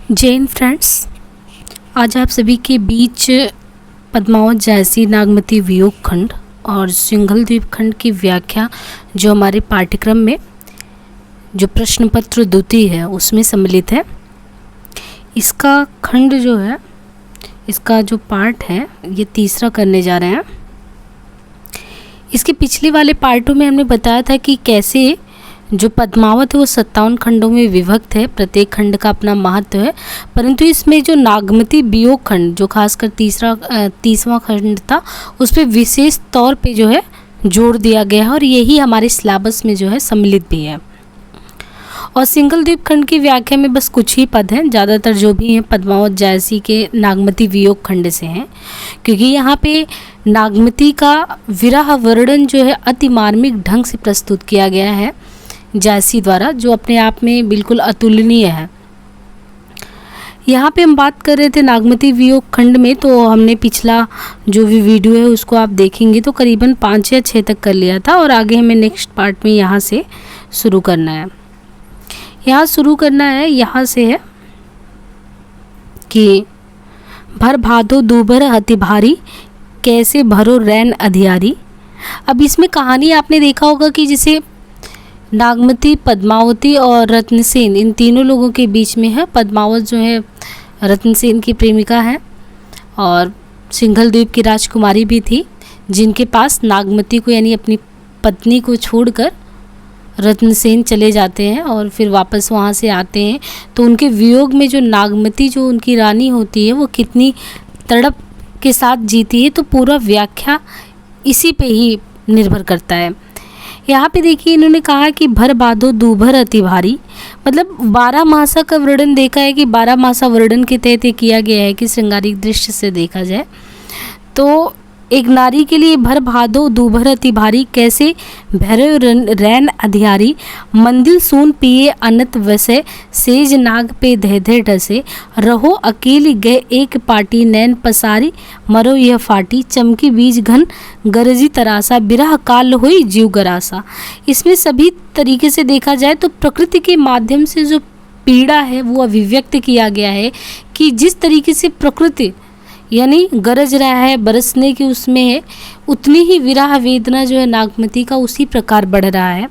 Jain friends, आज आप सभी के बीच पद्मावत जायसी नागमती वियोग खंड और सिंघल द्वीप खंड की व्याख्या जो हमारे पाठ्यक्रम में जो प्रश्न पत्र द्वितीय है उसमें सम्मिलित है। इसका खंड जो है, इसका जो पार्ट है, ये तीसरा करने जा रहे हैं। इसके पिछले वाले पार्टों में हमने बताया था कि कैसे जो पद्मावत है वो 57 खंडों में विभक्त है, प्रत्येक खंड का अपना महत्व है। परंतु इसमें जो नागमती वियोग खंड जो खासकर तीसवां खंड था उस पर विशेष तौर पे जो है जोड़ दिया गया है और यही हमारे सिलेबस में जो है सम्मिलित भी है। और सिंघल द्वीप खंड की व्याख्या में बस कुछ ही पद हैं, ज़्यादातर जो भी हैं पद्मावत जायसी के नागमती वियोग खंड से हैं, क्योंकि यहाँ पे नागमती का विरह वर्णन जो है अति मार्मिक ढंग से प्रस्तुत किया गया है जायसी द्वारा, जो अपने आप में बिल्कुल अतुलनीय है। यहाँ पे हम बात कर रहे थे नागमती वियोग खंड में, तो हमने पिछला जो भी वीडियो है उसको आप देखेंगे तो करीबन 5 या 6 तक कर लिया था और आगे हमें नेक्स्ट पार्ट में यहाँ से शुरू करना है। यहाँ से है कि भर भादो दूभर अति भारी, कैसे भरो रैन अधियारी। अब इसमें कहानी आपने देखा होगा कि जैसे नागमती, पद्मावती और रत्नसेन, इन तीनों लोगों के बीच में है। पद्मावत जो है रत्नसेन की प्रेमिका है और सिंघल द्वीप की राजकुमारी भी थी, जिनके पास नागमती को यानी अपनी पत्नी को छोड़कर रत्नसेन चले जाते हैं और फिर वापस वहाँ से आते हैं। तो उनके वियोग में जो नागमती जो उनकी रानी होती है वो कितनी तड़प के साथ जीती है, तो पूरा व्याख्या इसी पे ही निर्भर करता है। यहाँ पे देखिए इन्होंने कहा कि भर बाधो दूभर अति भारी, मतलब 12 मासा का वर्णन देखा है कि 12 मासा वर्णन के तहत किया गया है कि श्रृंगारिक दृश्य से देखा जाए तो एक नारी के लिए भर भादो दूभर अति भारी, कैसे भैरव रैन अधियारी, मंदिर सून पिए अनत वसे, सेज नाग पे धे धे ढसे, रहो अकेली गए एक पाटी, नैन पसारी मरो यह फाटी, चमकी बीज घन गरजी तरासा, बिरह काल होई जीव गरासा। इसमें सभी तरीके से देखा जाए तो प्रकृति के माध्यम से जो पीड़ा है वो अभिव्यक्त किया गया है कि जिस तरीके से प्रकृति यानी गरज रहा है, बरसने की उसमें है, उतनी ही विरह वेदना जो है नागमती का उसी प्रकार बढ़ रहा है।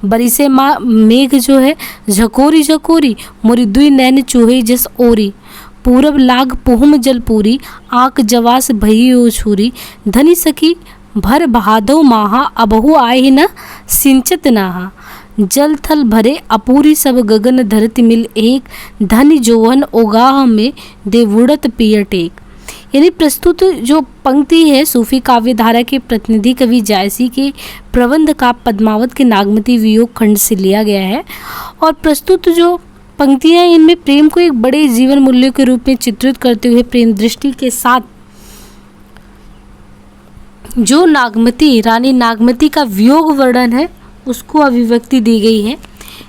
बरिसे माँ मेघ जो है झकोरी झकोरी, मोरी दुई नैन चूहे जस ओरी, पूरब लाग पोहम जल पूरी, आँख जवास भई ओ छूरी, धनी सखी भर बहादो माहा, अबहु आए न सिंचत नाहा, जल थल भरे अपूरी सब गगन धरती मिल एक, धनी जोवन ओगाह में देवुड़त पिय टेक। यानी प्रस्तुत जो पंक्ति है सूफी काव्य धारा के प्रतिनिधि कवि जायसी के प्रबंध का पद्मावत के नागमती वियोग खंड से लिया गया है। और प्रस्तुत जो पंक्तियां इनमें प्रेम को एक बड़े जीवन मूल्य के रूप में चित्रित करते हुए प्रेम दृष्टि के साथ जो नागमती रानी नागमती का वियोग वर्णन है उसको अभिव्यक्ति दी गई है।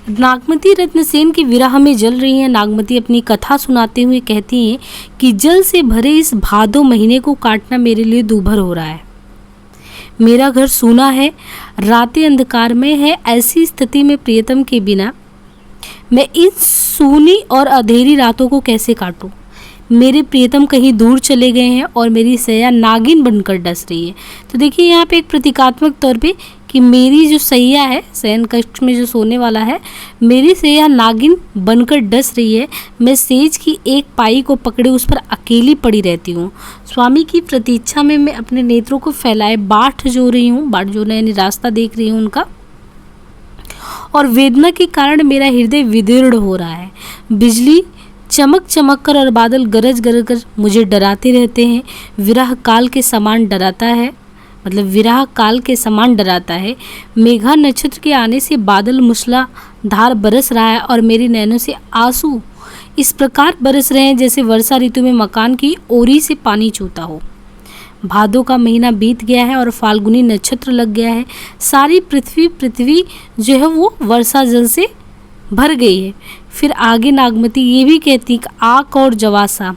नागमती रत्नसेन की विरह में जल रही हैं। नागमती अपनी कथा सुनाते हुए कहती हैं कि जल से भरे इस भादो महीने को काटना मेरे लिए दूभर हो रहा है। मेरा घर सूना है, रातें अंधकार में है, ऐसी स्थिति में प्रियतम के बिना मैं इन सूनी और अंधेरी रातों को कैसे काटूं। मेरे प्रियतम कहीं दूर चले गए हैं और मेरी सैया नागिन बनकर डस रही है। तो देखिए यहाँ पे एक प्रतीकात्मक तौर पे कि मेरी जो सैया है, शयन कक्ष में जो सोने वाला है, मेरी सैया नागिन बनकर डस रही है। मैं सेज की एक पाई को पकड़े उस पर अकेली पड़ी रहती हूँ। स्वामी की प्रतीक्षा में मैं अपने नेत्रों को फैलाए बाट जो रही हूँ, बाट जो यानी रास्ता देख रही हूँ उनका, और वेदना के कारण मेरा हृदय विदीर्ण हो रहा है। बिजली चमक चमक कर और बादल गरज गरज कर मुझे डराते रहते हैं। विरह काल के समान डराता है, मतलब विरह काल के समान डराता है। मेघा नक्षत्र के आने से बादल मूसलाधार बरस रहा है और मेरी नैनों से आंसू इस प्रकार बरस रहे हैं जैसे वर्षा ऋतु में मकान की ओरी से पानी चूता हो। भादो का महीना बीत गया है और फाल्गुनी नक्षत्र लग गया है। सारी पृथ्वी जो है वो वर्षा जल से भर गई है। फिर आगे नागमती ये भी कहती कि आक और जवासा,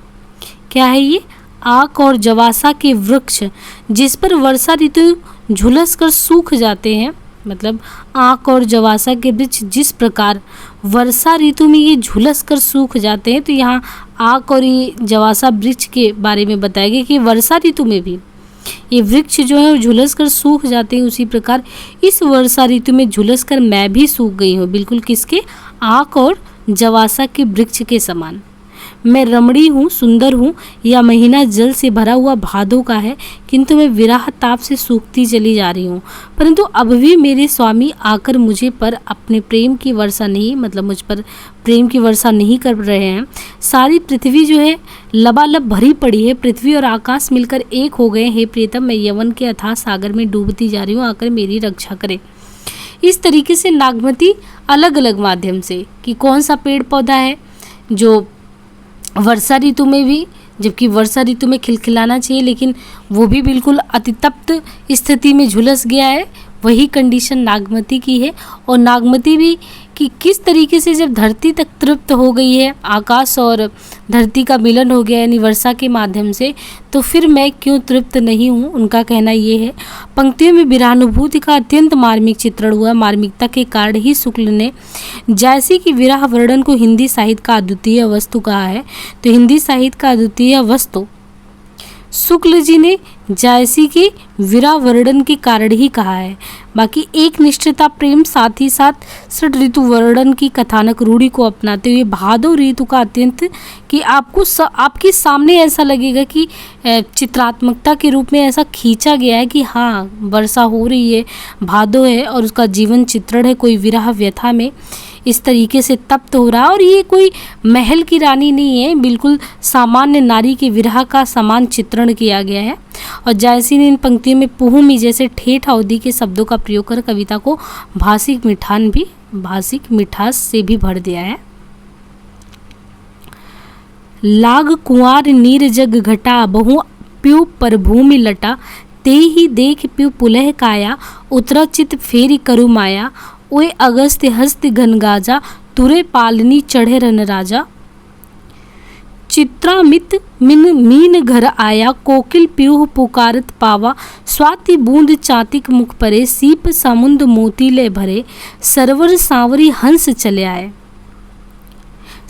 क्या है ये? आक और जवासा के वृक्ष जिस पर वर्षा ऋतु झुलस कर सूख जाते हैं, मतलब आक और जवासा के वृक्ष जिस प्रकार वर्षा ऋतु में ये झुलस कर सूख जाते हैं। तो यहाँ आक और ये जवासा वृक्ष के बारे में बताया गया कि वर्षा ऋतु में भी ये वृक्ष जो है वो झुलस कर सूख जाते हैं। उसी प्रकार इस वर्षा ऋतु में झुलस कर मैं भी सूख गई हूँ, बिल्कुल किसके, आक और जवासा के वृक्ष के समान। मैं रमणी हूँ, सुंदर हूँ, यह महीना जल से भरा हुआ भादों का है, किंतु मैं विरह ताप से सूखती चली जा रही हूँ। परंतु अब भी मेरे स्वामी आकर मुझे पर अपने प्रेम की वर्षा नहीं, मतलब मुझ पर प्रेम की वर्षा नहीं कर रहे हैं। सारी पृथ्वी जो है लबालब भरी पड़ी है, पृथ्वी और आकाश मिलकर एक हो गए। हे प्रियतम, मैं यवन के अथाह सागर में डूबती जा रही हूँ, आकर मेरी रक्षा करे। इस तरीके से नागमती अलग अलग माध्यम से कि कौन सा पेड़ पौधा है जो वर्षा ऋतु में भी, जबकि वर्षा ऋतु में खिलखिलाना चाहिए, लेकिन वो भी बिल्कुल अतितप्त स्थिति में झुलस गया है, वही कंडीशन नागमती की है। और नागमती भी कि किस तरीके से जब धरती तक तृप्त हो गई है, आकाश और धरती का मिलन हो गया यानी वर्षा के माध्यम से, तो फिर मैं क्यों तृप्त नहीं हूँ, उनका कहना ये है। पंक्तियों में विरहानुभूति का अत्यंत मार्मिक चित्रण हुआ। मार्मिकता के कारण ही शुक्ल ने जैसे कि विरह वर्णन को हिंदी साहित्य का अद्वितीय वस्तु कहा है, तो हिंदी साहित्य का अद्वितीय वस्तु शुक्ल जी ने जैसी कि विरह वर्णन के कारण ही कहा है। बाकी एक निष्ठता प्रेम, साथ ही साथ षट ऋतु वर्णन की कथानक रूढ़ी को अपनाते हुए भादो ऋतु का अत्यंत कि आपको आपके सामने ऐसा लगेगा कि चित्रात्मकता के रूप में ऐसा खींचा गया है कि हाँ वर्षा हो रही है, भादो है और उसका जीवन चित्रण है, कोई विरह व्यथा में इस तरीके से तप्त हो रहा। और ये कोई महल की रानी नहीं है, बिल्कुल सामान्य नारी के विरह का समान चित्रण किया गया है। और जायसी ने इन पंक्तियों में पुहुमी जैसे ठेठ अवधि के शब्दों का प्रयोग कर कविता को भाषिक मिठास से भी भर दिया है। लाग कुंवार नीर जग घटा, बहु प्यू पर भूमि लटा, ते ही देख प्यू पुलह काया, उतरा चित फेरी करु माया, ओए अगस्त हस्त घन गाजा, तुरे पालनी चढ़े रन राजा। चित्रामित मीन घर आया, कोकिल पीयूह पुकारत पावा, स्वाति बूंद चातिक मुख परे, सीप समुंद मोती ले भरे, सरवर सांवरी हंस चले आए।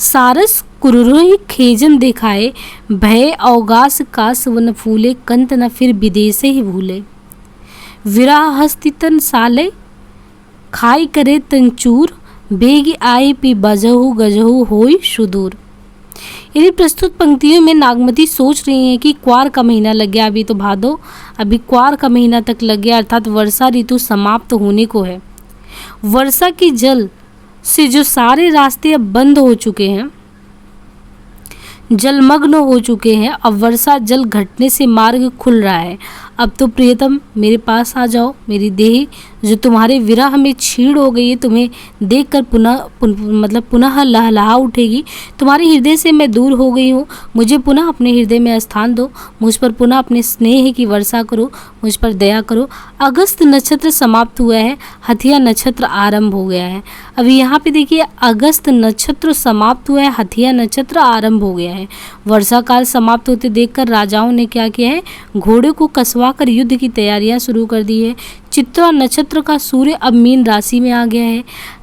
सारस कुरुरोही खेजन दिखाए, भय अवगास कास वन फूले, कंत न फिर विदेश ही भूले। विराह हस्ति तन साले, खाई करे तंचूर, बेग आए पी बजहु गजहु होई सुदूर। यदि प्रस्तुत पंक्तियों में नागमती सोच रही हैं कि क्वार का महीना लग गया, अभी तो भादो, अभी क्वार का महीना तक लग गया, अर्थात वर्षा ऋतु समाप्त होने को है। वर्षा के जल से जो सारे रास्ते अब बंद हो चुके हैं, जलमग्न हो चुके हैं, अब वर्षा जल घटने से मार्ग खुल रहा है। अब तो प्रियतम मेरे पास आ जाओ, मेरी देह जो तुम्हारे विरह में छीड़ हो गई है, तुम्हें देखकर पुनः लहलहा उठेगी। तुम्हारे हृदय से मैं दूर हो गई हूँ, मुझे पुनः अपने हृदय में स्थान दो, मुझ पर पुनः अपने स्नेह की वर्षा करो, मुझ पर दया करो। अगस्त नक्षत्र समाप्त हुआ है, हथिया नक्षत्र आरंभ हो गया है। अभी यहाँ पे देखिए, अगस्त नक्षत्र समाप्त हुआ है, हथिया नक्षत्र आरंभ हो गया है। वर्षा काल समाप्त होते देखकर राजाओं ने क्या किया है, घोड़े को कसवा कर युद्ध की तैयारियां शुरू कर दी है। चित्रा नक्षत्र का सूर्य अब मीन राशि में आ गया है।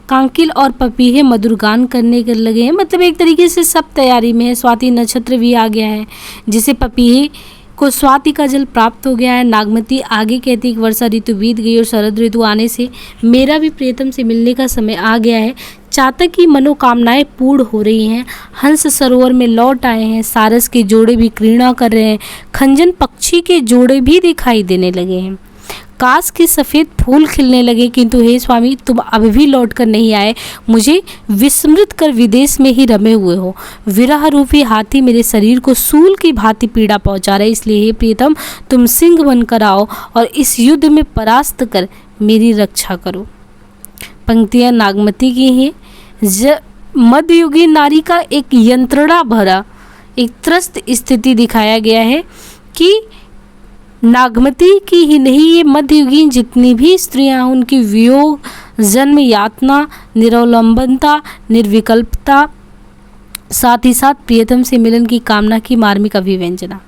कांकिल और पपीहे मधुरगान करने के लगे हैं, मतलब एक तरीके से सब तैयारी में है। स्वाति नक्षत्र भी आ गया है, जिसे पपीहे को स्वाति का जल प्राप्त हो गया है। नागमती आगे कहती है कि वर्षा ऋतु बीत गई और शरद ऋतु आने से मेरा भी प्रियतम से मिलने का समय आ गया है। चातक की मनोकामनाएं पूर्ण हो रही हैं। हंस सरोवर में लौट आए हैं, सारस के जोड़े भी क्रीड़ा कर रहे हैं, खंजन पक्षी के जोड़े भी दिखाई देने लगे हैं, काश के सफ़ेद फूल खिलने लगे, किंतु हे स्वामी तुम अब भी लौट कर नहीं आए, मुझे विस्मृत कर विदेश में ही रमे हुए हो। विरह रूपी हाथी मेरे शरीर को सूल की भांति पीड़ा पहुंचा रहा है, इसलिए हे प्रियतम तुम सिंह बनकर आओ और इस युद्ध में परास्त कर मेरी रक्षा करो। पंक्तियां नागमती की हैं। मध्ययुगीन नारी का एक यंत्रणा भरा, एक त्रस्त स्थिति दिखाया गया है कि नागमती की ही नहीं, ये मध्ययुगीन जितनी भी स्त्रियां उनकी वियोग, जन्म यातना, निरवलंबनता, निर्विकल्पता, साथ ही साथ प्रियतम से मिलन की कामना की मार्मिक अभिव्यंजना।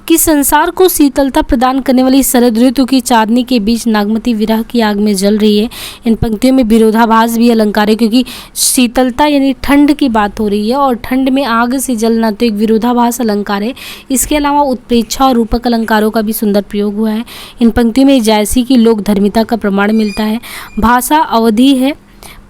कि संसार को शीतलता प्रदान करने वाली शरद ऋतु की चांदनी के बीच नागमती विरह की आग में जल रही है। इन पंक्तियों में विरोधाभास भी अलंकार है, क्योंकि शीतलता यानी ठंड की बात हो रही है और ठंड में आग से जलना तो एक विरोधाभास अलंकार है। इसके अलावा उत्प्रेक्षा और रूपक अलंकारों का भी सुंदर प्रयोग हुआ है। इन पंक्तियों में जैसी की लोक धर्मिता का प्रमाण मिलता है। भाषा अवधि है,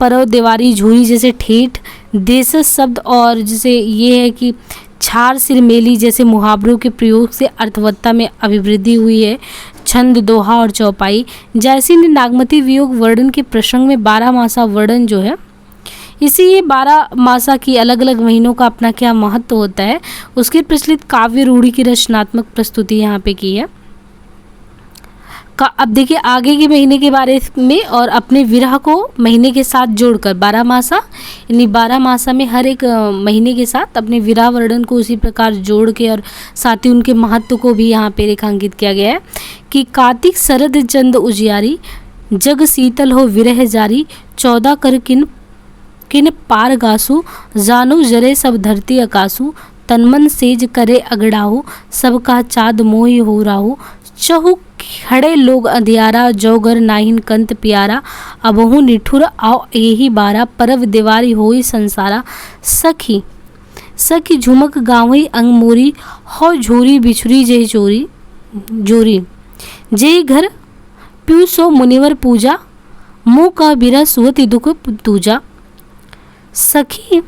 परव देवारी झूरी जैसे ठेठ देश शब्द और जैसे ये है कि छार सिर मेली जैसे मुहावरों के प्रयोग से अर्थवत्ता में अभिवृद्धि हुई है। छंद, दोहा और चौपाई जैसी ने नागमती वियोग वर्णन के प्रसंग में 12 मासा वर्णन जो है, इसी ये 12 मासा की अलग अलग महीनों का अपना क्या महत्व होता है उसके प्रचलित काव्य रूढ़ी की रचनात्मक प्रस्तुति यहाँ पे की है। अब देखिए आगे के महीने के बारे में, और अपने विरह को महीने के साथ जोड़कर 12 मासा, यानी 12 मासा में हर एक महीने के साथ अपने विरह वर्णन को उसी प्रकार जोड़ के और साथ ही उनके महत्व को भी यहाँ पे रेखांकित किया गया है कि कार्तिक शरद चंद उजियारी, जग शीतल हो विरह जारी, 14 कर किन किन पार गासु, जानो जरे सब धरती अकासु, तनमन सेज करे अगड़ाहु, सबका चाँद मोहि हो राहु, चहु खड़े लोग अंधियारा, जौगर नाहिन कंत प्यारा, अबहु निठुर आओ यही बारा, परव देवारी होई संसारा, सखी सखी झुमक गावई अंग मोरी, हो झोरी बिछुरी जय चोरी जोरी, जय घर प्यू सो मुनिवर पूजा, मुँह का बिरा सुवति दुख दूजा, सखी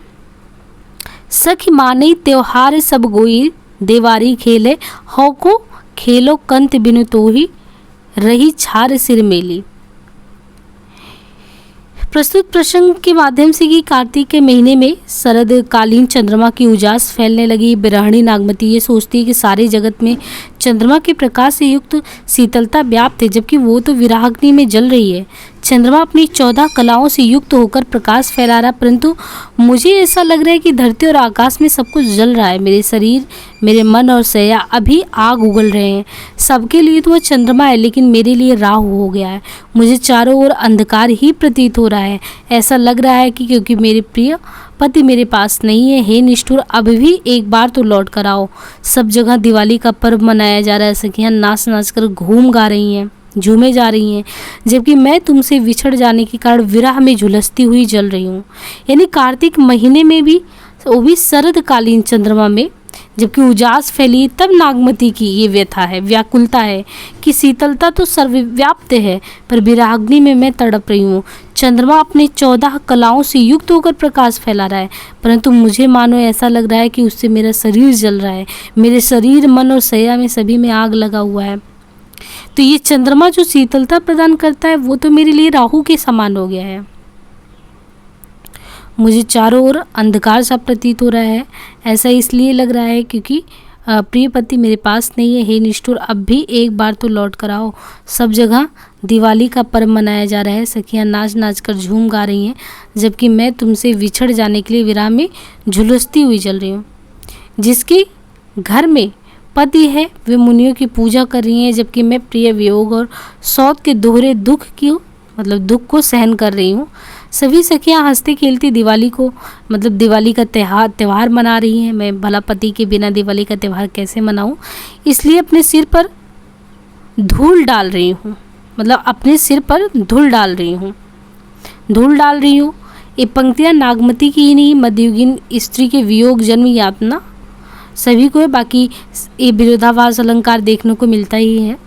सखी माने त्योहार सब गोई, देवारी खेले हो को खेलो कंत बिनु तोही, रही छार सिर मेली। प्रस्तुत प्रसंग के माध्यम से कि कार्तिक के महीने में शरद कालीन चंद्रमा की उजास फैलने लगी। बिरहणी नागमती ये सोचती है कि सारे जगत में चंद्रमा के प्रकाश से युक्त शीतलता व्याप्त है, जबकि वो तो विराग्नि में जल रही है। चंद्रमा अपनी 14 कलाओं से युक्त होकर प्रकाश फैला रहा, परंतु मुझे ऐसा लग रहा है कि धरती और आकाश में सब कुछ जल रहा है। मेरे शरीर, मेरे मन और सया अभी आग उगल रहे हैं। सबके लिए तो वह चंद्रमा है, लेकिन मेरे लिए राहु हो गया है। मुझे चारों ओर अंधकार ही प्रतीत हो रहा है। ऐसा लग रहा है कि क्योंकि मेरे प्रिय पति मेरे पास नहीं है। हे निष्ठुर, अब भी एक बार तो लौट कर आओ। सब जगह दिवाली का पर्व मनाया जा रहा है। सखियाँ नाच नाच कर घूम गा रही हैं, झूमे जा रही हैं, जबकि मैं तुमसे विछड़ जाने के कारण विरह में झुलसती हुई जल रही हूँ। यानी कार्तिक महीने में भी, वो भी शरदकालीन चंद्रमा में जबकि उजास फैली, तब नागमती की ये व्यथा है, व्याकुलता है कि शीतलता तो सर्वव्याप्त है, पर विराग्नि में मैं तड़प रही हूँ। चंद्रमा अपने 14 कलाओं से युक्त होकर प्रकाश फैला रहा है, परंतु मुझे मानो ऐसा लग रहा है कि उससे मेरा शरीर जल रहा है। मेरे शरीर, मन और सया में सभी में आग लगा हुआ है। तो ये चंद्रमा जो शीतलता प्रदान करता है, वो तो मेरे लिए राहु के समान हो गया है। मुझे चारों ओर अंधकार सा प्रतीत हो रहा है। ऐसा इसलिए लग रहा है क्योंकि प्रिय पति मेरे पास नहीं है। हे निष्ठुर, अब भी एक बार तो लौट कर आओ। सब जगह दिवाली का पर्व मनाया जा रहा है। सखियाँ नाच नाच कर झूम गा रही हैं, जबकि मैं तुमसे विछड़ जाने के लिए विरह में झुलसती हुई चल रही हूँ। जिसके घर में पति है वे मुनियों की पूजा कर रही हैं, जबकि मैं प्रिय वियोग और सौत के दोहरे दुख को सहन कर रही हूँ। सभी सखियाँ हंसते खेलती दिवाली को दिवाली का त्यौहार मना रही हैं। मैं भला पति के बिना दिवाली का त्यौहार कैसे मनाऊं, इसलिए अपने सिर पर धूल डाल रही हूँ। अपने सिर पर धूल डाल रही हूँ। ये पंक्तियाँ नागमती की ही नहीं, मध्ययुगीन स्त्री के वियोग जन्म यातना सभी को है। बाकी ये विरोधाभास अलंकार देखने को मिलता ही है।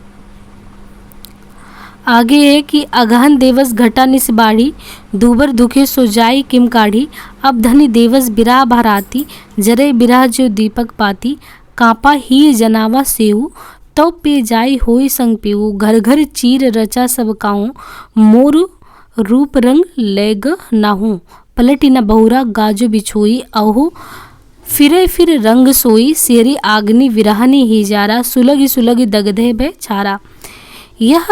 आगे है कि अगहन देवस घटा निस बाढ़ी, दूबर दुखे सो जाई किम काढ़ी, अब धनी देवस बिराह भराती, जरे बिराह जो दीपक पाती, कांपा ही जनावा सेऊ, तो पे जाई होई संग पीऊ, घर घर चीर रचा सब काहू, मोर रूप रंग लेग नाहू, पलटी न बहुरा गाजो बिछोई, अहो फिरे फिर रंग सोई, सेरी आग्नि विरहनी ही जारा, सुलगी सुलगी दगधे बे छारा, यह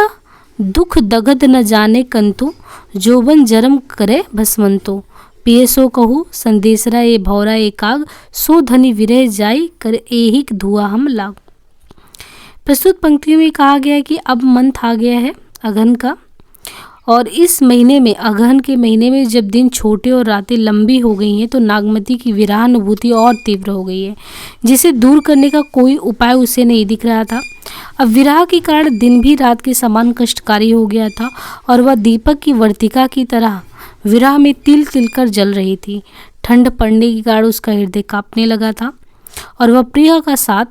दुख दगध न जाने कंतु, जोबन जरम करे भस्मंतो, पिए सो कहू संदेशरा ये भौरा एकाग, सो धनी विरह जाई कर एहिक धुआ हम लाग। प्रस्तुत पंक्तियों में कहा गया है कि अब मंथ आ गया है अगहन का, और इस महीने में, अगहन के महीने में जब दिन छोटे और रातें लंबी हो गई हैं, तो नागमती की विरह अनुभूति और तीव्र हो गई है, जिसे दूर करने का कोई उपाय उसे नहीं दिख रहा था। अब विरह के कारण दिन भी रात के समान कष्टकारी हो गया था और वह दीपक की वर्तिका की तरह विरह में तिल तिल कर जल रही थी। ठंड पड़ने के कारण उसका हृदय कांपने लगा था और वह प्रिय का साथ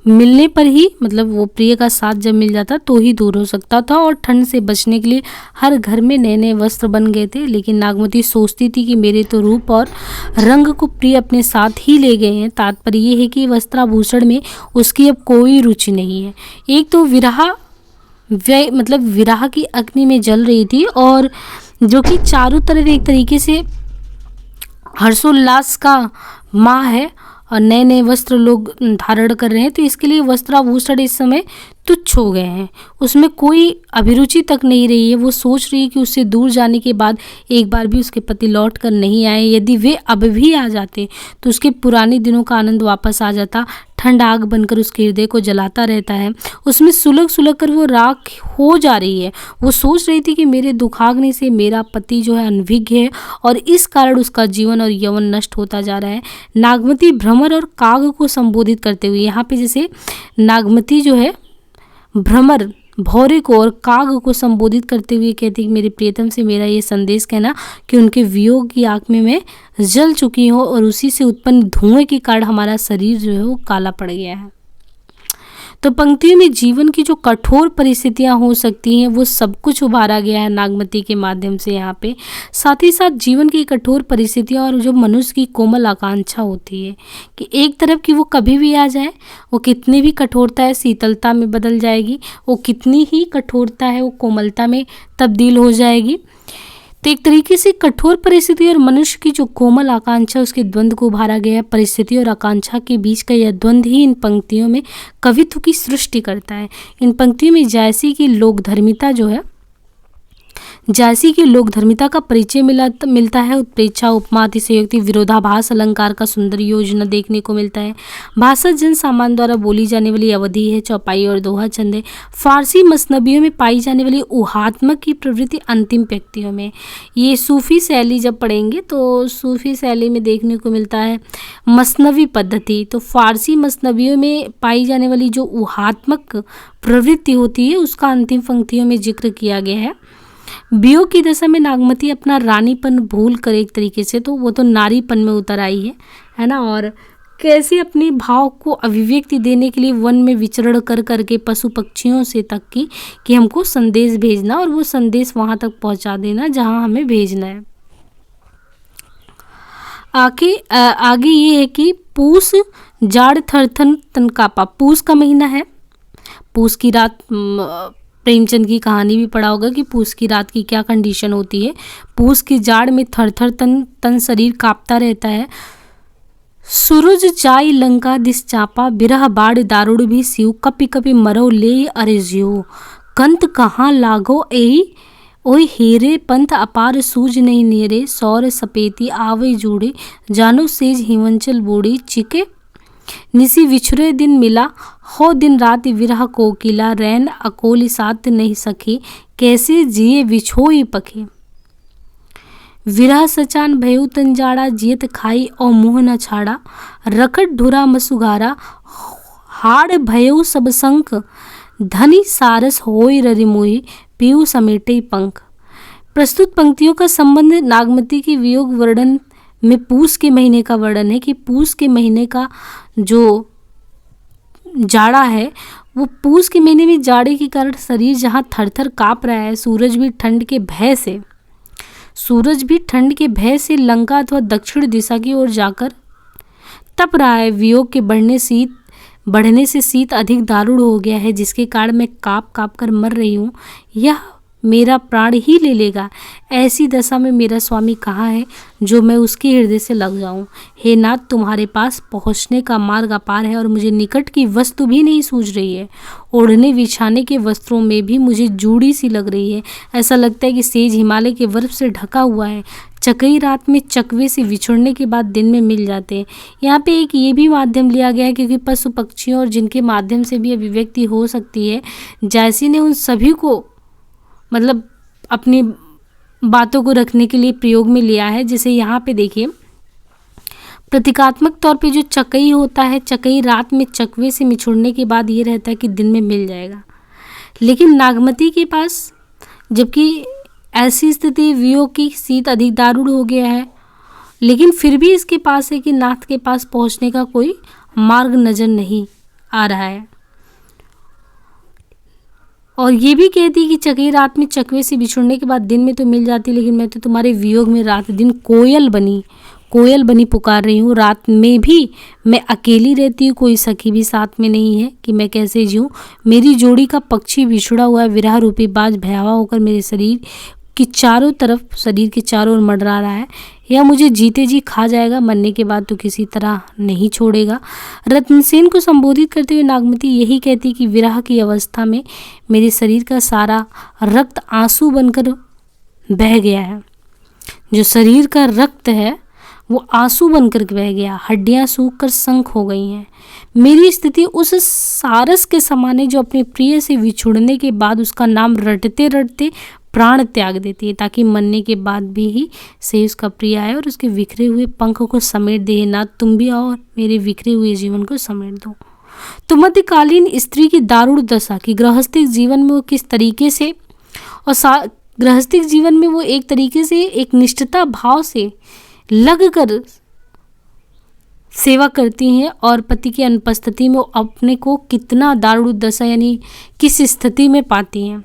मिलने पर ही, मतलब वो प्रिय का साथ जब मिल जाता तो ही दूर हो सकता था। और ठंड से बचने के लिए हर घर में नए नए वस्त्र बन गए थे, लेकिन नागमती सोचती थी कि मेरे तो रूप और रंग को प्रिय अपने साथ ही ले गए हैं। तात्पर्य ये है कि वस्त्राभूषण में उसकी अब कोई रुचि नहीं है। एक तो मतलब विरह की अग्नि में जल रही थी, और जो कि चारों तरफ एक तरीके से हर्षोल्लास का माह है और नए नए वस्त्र लोग धारण कर रहे हैं, तो इसके लिए वस्त्राभूषण इस समय तुच्छ हो गए हैं। उसमें कोई अभिरुचि तक नहीं रही है। वो सोच रही है कि उससे दूर जाने के बाद एक बार भी उसके पति लौट कर नहीं आए। यदि वे अब भी आ जाते तो उसके पुराने दिनों का आनंद वापस आ जाता। ठंड आग बनकर उसके हृदय को जलाता रहता है, उसमें सुलग सुलग कर वो राख हो जा रही है। वो सोच रही थी कि मेरे दुखाग्नि से मेरा पति जो है अनभिज्ञ है और इस कारण उसका जीवन और यौवन नष्ट होता जा रहा है। नागमती भ्रमर और काग को संबोधित करते हुए, यहाँ पे जैसे नागमती जो है भ्रमर भौरे को और काग को संबोधित करते हुए कहती कि मेरे प्रियतम से मेरा ये संदेश कहना कि उनके वियोग की आग में मैं जल चुकी हूँ और उसी से उत्पन्न धुएं के कारण हमारा शरीर जो है वो काला पड़ गया है। तो पंक्तियों में जीवन की जो कठोर परिस्थितियां हो सकती हैं वो सब कुछ उभारा गया है नागमती के माध्यम से यहाँ पे। साथ ही साथ जीवन की कठोर परिस्थितियां और जो मनुष्य की कोमल आकांक्षा होती है कि एक तरफ कि वो कभी भी आ जाए, वो कितनी भी कठोरता है शीतलता में बदल जाएगी, वो कितनी ही कठोरता है वो कोमलता में तब्दील हो जाएगी। तो एक तरीके से कठोर परिस्थिति और मनुष्य की जो कोमल आकांक्षा, उसके द्वंद्व को उभारा गया है। परिस्थिति और आकांक्षा के बीच का यह द्वंद्व ही इन पंक्तियों में कवित्व की सृष्टि करता है। इन पंक्तियों में जायसी की लोकधर्मिता का परिचय मिलता है। उत्प्रेक्षा, उपमा, अतिशयोक्ति, विरोधाभास, अलंकार का सुंदर योजना देखने को मिलता है। भाषा जन सामान्य द्वारा बोली जाने वाली अवधि है। चौपाई और दोहा छंद है। फारसी मसनबियों में पाई जाने वाली ऊहात्मक की प्रवृत्ति अंतिम पंक्तियों में। ये सूफी शैली जब पढ़ेंगे तो सूफी शैली में देखने को मिलता है मसनवी पद्धति। तो फारसी मसनबियों में पाई जाने वाली जो ऊहात्मक प्रवृत्ति होती है उसका अंतिम पंक्तियों में जिक्र किया गया है। वियोग की दशा में नागमती अपना रानीपन भूल कर एक तरीके से तो वो तो नारीपन में उतर आई है ना, और कैसे अपने भाव को अभिव्यक्ति देने के लिए वन में विचरण कर करके पशु पक्षियों से तक की कि हमको संदेश भेजना और वो संदेश वहाँ तक पहुँचा देना जहाँ हमें भेजना है। आगे ये है कि पूस जाड़ थरथन तनकापा। पूस का महीना है। पूस की रात, प्रेमचंद की कहानी भी पढ़ा होगा कि पूस की रात की क्या कंडीशन होती है। पूस की जाड़ में थर थर तन शरीर कांपता रहता है। सूरज जाई लंका दिस चापा, बिरह बाड़ दारुड़ भी सिउ, कपि कपि मरो ले अरे जियो, कंत कहाँ लागो एई ओय हेरे, पंथ अपार सूझ नहीं नेरे, सौर सपेती आवे जूड़े, जानो सेज हिमंचल बूढ़ी, चिके निसी विछुरे दिन मिला, हो दिन रात विरह कोकिला, रैन अकोली साथ नहीं सखी, कैसे जिए विछोई पखे, विरह सचान भयउ तंजाड़ा, जियत खाई और मुँह न छाड़ा, रखट ढुरा मसुगारा, हाड़ भयउ सब संक, धनी सारस होई ररिमोही, पीऊ समेटे पंख। प्रस्तुत पंक्तियों का संबंध नागमती की वियोग वर्णन में पूस के महीने का वर्णन है कि पूस के महीने का जो जाड़ा है वो पूस के महीने में जाड़े के कारण शरीर जहाँ थर थर काँप रहा है, सूरज भी ठंड के भय से लंका अथवा दक्षिण दिशा की ओर जाकर तप रहा है। वियोग के बढ़ने से शीत अधिक दारुण हो गया है, जिसके कारण मैं काँप काँप कर मर रही हूँ। यह मेरा प्राण ही ले लेगा। ऐसी दशा में मेरा स्वामी कहाँ है जो मैं उसके हृदय से लग जाऊं। हे नाथ, तुम्हारे पास पहुँचने का मार्ग अपार है और मुझे निकट की वस्तु भी नहीं सूझ रही है। ओढ़ने बिछाने के वस्त्रों में भी मुझे जूड़ी सी लग रही है। ऐसा लगता है कि सेज हिमालय के बर्फ से ढका हुआ है। चकई रात में चकवे से विछुड़ने के बाद दिन में मिल जाते हैं। यहाँ पे एक ये भी माध्यम लिया गया है क्योंकि पशु पक्षियों और जिनके माध्यम से भी अभिव्यक्ति हो सकती है, जैसी ने उन सभी को मतलब अपनी बातों को रखने के लिए प्रयोग में लिया है। जैसे यहाँ पे देखिए, प्रतीकात्मक तौर पे जो चकई होता है, चकई रात में चकवे से मिछुड़ने के बाद ये रहता है कि दिन में मिल जाएगा। लेकिन नागमती के पास जबकि ऐसी स्थिति वियोग की शीत अधिक दारुण हो गया है, लेकिन फिर भी इसके पास है कि नाथ के पास पहुंचने का कोई मार्ग नजर नहीं आ रहा है। और ये भी कहती है कि चकई रात में चकवे से बिछुड़ने के बाद दिन में तो मिल जाती, लेकिन मैं तो तुम्हारे वियोग में रात दिन कोयल बनी पुकार रही हूँ। रात में भी मैं अकेली रहती हूँ, कोई सखी भी साथ में नहीं है कि मैं कैसे जीऊँ। मेरी जोड़ी का पक्षी बिछुड़ा हुआ विरह रूपी बाज भयावह होकर मेरे शरीर के चारों ओर मंडरा रहा है। यह मुझे जीते जी खा जाएगा, मरने के बाद तो किसी तरह नहीं छोड़ेगा। रत्नसेन को संबोधित करते हुए नागमती यही कहती कि विरह की अवस्था में मेरे शरीर का सारा रक्त आंसू बनकर बह गया है। जो शरीर का रक्त है वो आंसू बनकर बह गया, हड्डियां सूखकर शंख हो गई हैं। मेरी स्थिति उस सारस के समान है जो अपने प्रिय से विछुड़ने के बाद उसका नाम रटते रटते प्राण त्याग देती है, ताकि मरने के बाद भी ही से उसका प्रिय आए और उसके बिखरे हुए पंख को समेट दे। ना तुम भी आओ और मेरे बिखरे हुए जीवन को समेट दो। तो मध्यकालीन स्त्री की दारुण दशा की गृहस्थिक जीवन में वो किस तरीके से और गृहस्थिक जीवन में वो एक तरीके से एक निष्ठता भाव से लगकर सेवा करती हैं और पति की अनुपस्थिति में अपने को कितना दारुण दशा यानी किस स्थिति में पाती हैं।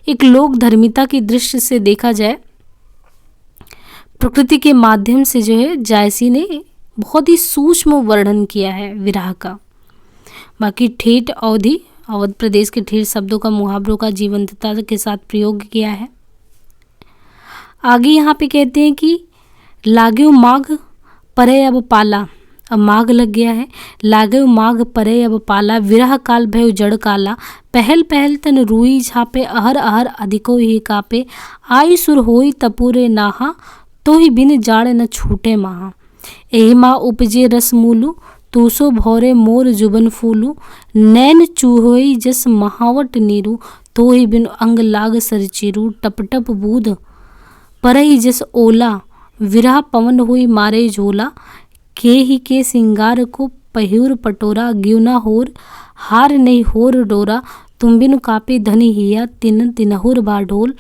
एक लोक धर्मिता की दृष्टि से देखा जाए, प्रकृति के माध्यम से जो है जायसी ने बहुत ही सूक्ष्म वर्णन किया है विरह का। बाकी ठेठ अवध प्रदेश के ठेठ शब्दों का मुहावरों का जीवंतता के साथ प्रयोग किया है। आगे यहाँ पे कहते हैं कि लागेउ माघ परे अब पाला, अब माघ लग गया है। लागेउ माघ परे अब पाला, विरह काल भय जड़ काला। पहल पहल तन रुई झापे, अहर अहर अधिको ही कापे। आई सुर होई तपुरे नाहा, तो ही बिन जाड़ न छूटे माहा। एहि माँ उपजे रस मूलू, तूसो भौरे मोर जुबन फूलू। नैन चूहोई जस महावट नीरू, तो ही बिन अंग लाग सरचिरू। टप टप बूध परही जस ओला, विरह पवन हुई मारे झोला। के ही के सिंगार को पहिर पटोरा, ग्युना होर हार नहीं होर डोरा। तुम बिनु कापे धनी हिया, तिन तिनहुर बाढोल।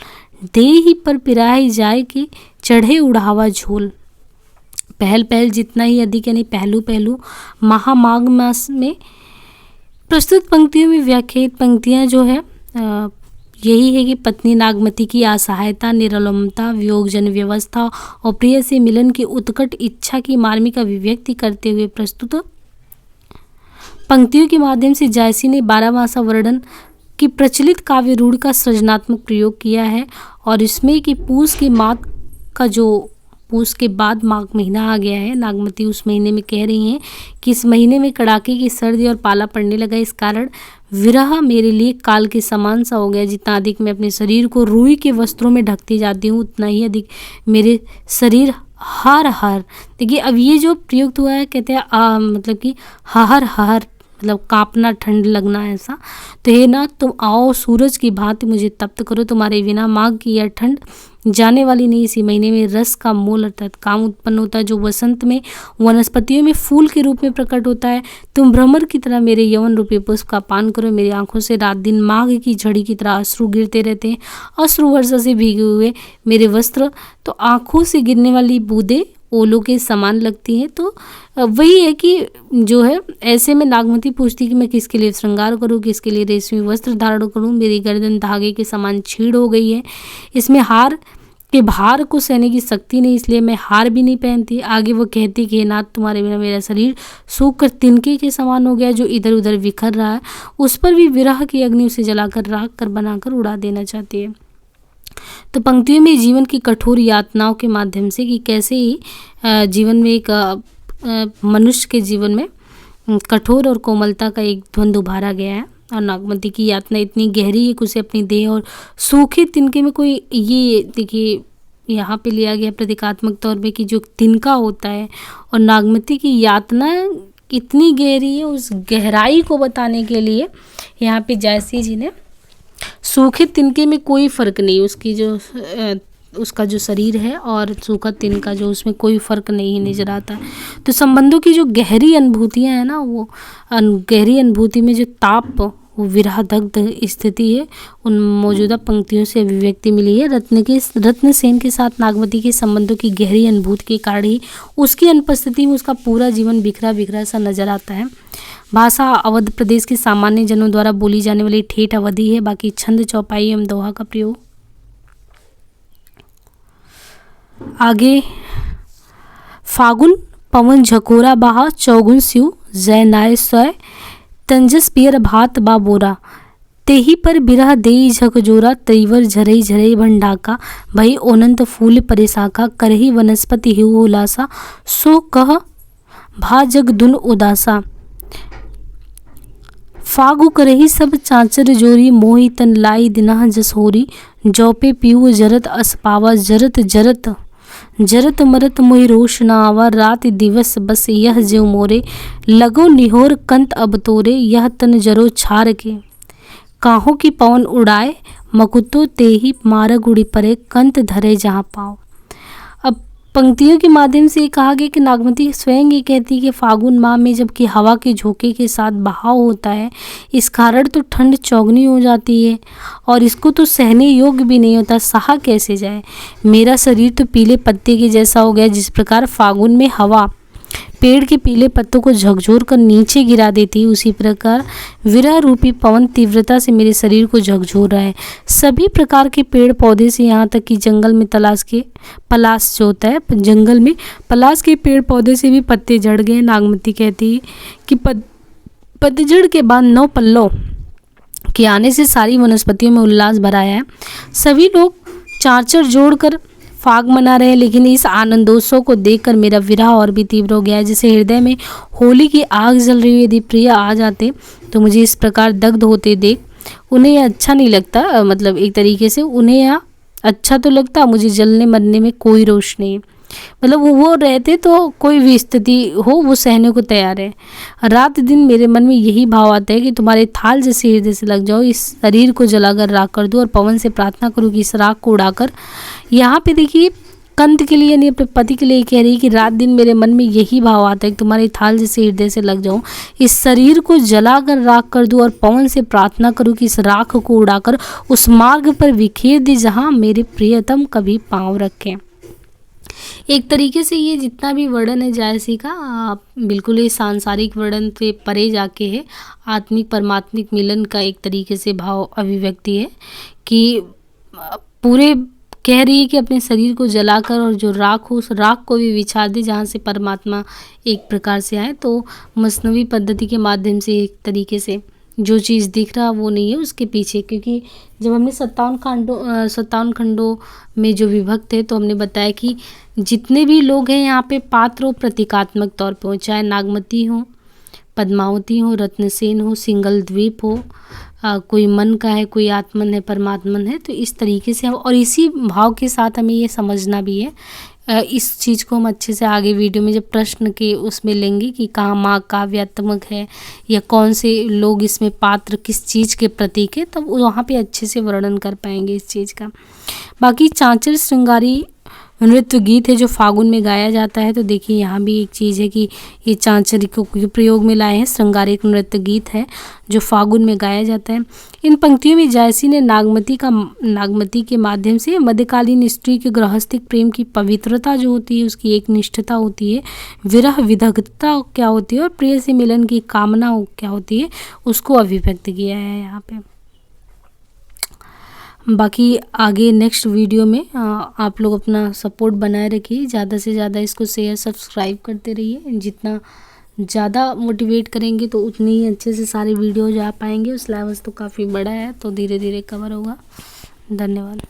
दे ही पर पिराई जाए कि चढ़े उड़ावा झोल। पहल पहल जितना ही अधिक यानी पहलू पहलू माघ मास में प्रस्तुत पंक्तियों में व्याख्यात पंक्तियां जो है यही है कि पत्नी नागमती की असहायता, निरलंबता, वियोगजन व्यवस्था और प्रिय से मिलन की उत्कट इच्छा की मार्मिक अभिव्यक्ति करते हुए प्रस्तुत पंक्तियों के माध्यम से जायसी ने 12 मासा वर्णन की प्रचलित काव्य रूढ़ का सृजनात्मक प्रयोग किया है। और इसमें कि पूस के बाद माघ महीना आ गया है, नागमती उस महीने में कह रही हैं कि इस महीने में कड़ाके की सर्दी और पाला पड़ने लगा। इस कारण विरह मेरे लिए काल के समान सा हो गया। जितना अधिक मैं अपने शरीर को रुई के वस्त्रों में ढकती जाती हूँ, उतना ही अधिक मेरे शरीर हार देखिए अब ये जो प्रयुक्त हुआ है, कहते हैं मतलब कि हार मतलब कांपना, ठंड लगना ऐसा। तो हे नाथ तुम आओ सूरज की भांति मुझे तप्त करो, तुम्हारे बिना माघ की यह ठंड जाने वाली नहीं। इसी महीने में रस का मूल अर्थात काम उत्पन्न होता है, जो वसंत में वनस्पतियों में फूल के रूप में प्रकट होता है। तुम भ्रमर की तरह मेरे यवन रूपी पुष्प का पान करो। मेरी आंखों से रात दिन माघ की झड़ी की तरह अश्रु गिरते रहते हैं। अश्रु वर्षा से भीगे हुए मेरे वस्त्र तो आंखों से गिरने वाली बूंदें ओलों के समान लगती हैं। तो वही है कि जो है ऐसे में नागमती पूछती कि मैं किसके लिए श्रृंगार करूं, किसके लिए रेशमी वस्त्र धारण करूं। मेरी गर्दन धागे के समान छीड़ हो गई है, इसमें हार के भार को सहने की शक्ति नहीं, इसलिए मैं हार भी नहीं पहनती। आगे वो कहती कि नाथ तुम्हारे बिना मेरा शरीर सूख कर तिनके के समान हो गया, जो इधर उधर बिखर रहा है। उस पर भी विरह की अग्नि उसे जलाकर राख कर बनाकर उड़ा देना चाहती है। तो पंक्तियों में जीवन की कठोर यातनाओं के माध्यम से कि कैसे ही जीवन में एक मनुष्य के जीवन में कठोर और कोमलता का एक द्वंद्व उभारा गया है। और नागमती की यातना इतनी गहरी है कि उसे अपनी देह और सूखे तिनके में कोई ये देखिए यहाँ पे लिया गया प्रतीकात्मक तौर पे कि जो तिनका होता है और नागमती की यातना इतनी गहरी है, उस गहराई को बताने के लिए यहाँ पे जायसी जी ने सूखे तिनके में कोई फ़र्क नहीं, उसकी जो उसका जो शरीर है और सूखा तिनका जो, उसमें कोई फ़र्क नहीं नज़र आता है। तो संबंधों की जो गहरी अनुभूतियाँ हैं ना, वो गहरी अनुभूति में जो ताप, वो विरह दग्ध स्थिति है, उन मौजूदा पंक्तियों से अभिव्यक्ति मिली है। रत्नसेन के साथ नागमती के संबंधों की गहरी अनुभूति के कारण ही उसकी अनुपस्थिति में उसका पूरा जीवन बिखरा बिखरा सा नजर आता है। भाषा अवध प्रदेश के सामान्य जनों द्वारा बोली जाने वाली ठेठ अवधि है। बाकी छंद, चौपाई एवं दोहा का प्रयोग। आगे, फागुन पवन झकोरा बहा, चौगुन सिउ जय नाय सोय, तंजस पियर भात बा बोरा, तेही पर बिरह देई झकजोरा, तैवर झरई झरई भंडाका, भई ओनंत फूल परेसाका, करही वनस्पति हिउ हुलासा, सो कह भा जग दुन उदासा, फागु करही सब चांचर जोरी, मोही तन लाई दिनह जसोरी, जौपे पीऊ जरत असपावा, जरत जरत जरत मरत मोहि रोष न आवा, रात दिवस बस यह ज्यों मोरे, लगो निहोर कंत अब तोरे, यह तन जरो छार के, काहों की पवन उड़ाए, मकुतो तेही मारग उड़ी परे, कंत धरे जहाँ पाओ। अब पंक्तियों के माध्यम से ये कहा गया कि नागमती स्वयं ये कहती है कि फागुन माह में जबकि हवा के झोंके के साथ बहाव होता है, इस कारण तो ठंड चौगनी हो जाती है और इसको तो सहने योग्य भी नहीं होता, सहा कैसे जाए। मेरा शरीर तो पीले पत्ते के जैसा हो गया, जिस प्रकार फागुन में हवा पेड़ के पीले पत्तों को झकझोर कर नीचे गिरा देती है, उसी प्रकार विरह रूपी पवन तीव्रता से मेरे शरीर को झकझोर रहा है। सभी प्रकार के पेड़ पौधे से यहाँ तक कि जंगल में पलाश जो होता है, जंगल में पलाश के पेड़ पौधे से भी पत्ते झड़ गए। नागमती कहती है कि पतझड़ के बाद 9 पल्लव के आने से सारी वनस्पतियों में उल्लास भराया है। सभी लोग चांचर जोड़कर फाग मना रहे हैं, लेकिन इस आनंदोत्सव को देखकर मेरा विरह और भी तीव्र हो गया है। जैसे हृदय में होली की आग जल रही है, यदि प्रिय आ जाते तो मुझे इस प्रकार दग्ध होते देख उन्हें यह अच्छा नहीं लगता, मतलब एक तरीके से उन्हें यह अच्छा तो लगता, मुझे जलने मरने में कोई रोष नहीं, मतलब वो रहते तो कोई भी स्थिति हो वो सहने को तैयार है। रात दिन मेरे मन में यही भाव आता है कि तुम्हारे थाल जैसे हृदय से लग जाओ, इस शरीर को जलाकर राख कर दो और पवन से प्रार्थना करूँ कि इस राख को उड़ाकर, यहाँ पे देखिए कंत के लिए यानी अपने पति के लिए कह रही है कि रात दिन मेरे मन में यही भाव आता है कि तुम्हारे थाल जैसे हृदय से लग जाऊं, इस शरीर को जलाकर राख कर दूं और पवन से प्रार्थना करूं कि इस राख को उड़ाकर उस मार्ग पर बिखेर दे जहां मेरे प्रियतम कभी पांव रखें। एक तरीके से ये जितना भी वर्णन है जायसी का, बिल्कुल ये सांसारिक वर्णन से परे जाके है, आत्मिक परमात्मिक मिलन का एक तरीके से भाव अभिव्यक्ति है कि पूरे कह रही है कि अपने शरीर को जलाकर और जो राख हो उस राख को भी विछा दे जहाँ से परमात्मा एक प्रकार से आए। तो मसनवी पद्धति के माध्यम से एक तरीके से जो चीज़ दिख रहा वो नहीं है उसके पीछे, क्योंकि जब हमने 57 खंडों में जो विभक्त है तो हमने बताया कि जितने भी लोग हैं यहाँ पे पात्र हो प्रतीकात्मक तौर पे हो, चाहे नागमती हो, पद्मावती हो, रत्नसेन हो, सिंगल द्वीप हो, कोई मन का है, कोई आत्मन है, परमात्मन है, तो इस तरीके से हम और इसी भाव के साथ हमें ये समझना भी है। इस चीज़ को हम अच्छे से आगे वीडियो में जब प्रश्न के उसमें लेंगे कि कहाँ माँ काव्यात्मक है या कौन से लोग इसमें पात्र किस चीज़ के प्रतीक है, तब वहाँ पे अच्छे से वर्णन कर पाएंगे इस चीज़ का। बाकी चांचर श्रृंगारी नृत्य गीत है जो फागुन में गाया जाता है, तो देखिए यहाँ भी एक चीज़ है कि ये चांचर को प्रयोग में लाए हैं, श्रृंगारिक नृत्य गीत है जो फागुन में गाया जाता है। इन पंक्तियों में जायसी ने नागमती के माध्यम से मध्यकालीन स्त्री के गृहस्थिक प्रेम की पवित्रता जो होती है, उसकी एक निष्ठता होती है, विरह विदग्धता क्या होती है और प्रिय से मिलन की कामना क्या होती है, उसको अभिव्यक्त किया है यहाँ पे। बाकी आगे नेक्स्ट वीडियो में आप लोग अपना सपोर्ट बनाए रखिए, ज़्यादा से ज़्यादा इसको शेयर सब्सक्राइब करते रहिए। जितना ज़्यादा मोटिवेट करेंगे तो उतनी ही अच्छे से सारे वीडियो जा पाएंगे। सिलेबस तो काफ़ी बड़ा है तो धीरे धीरे कवर होगा। धन्यवाद।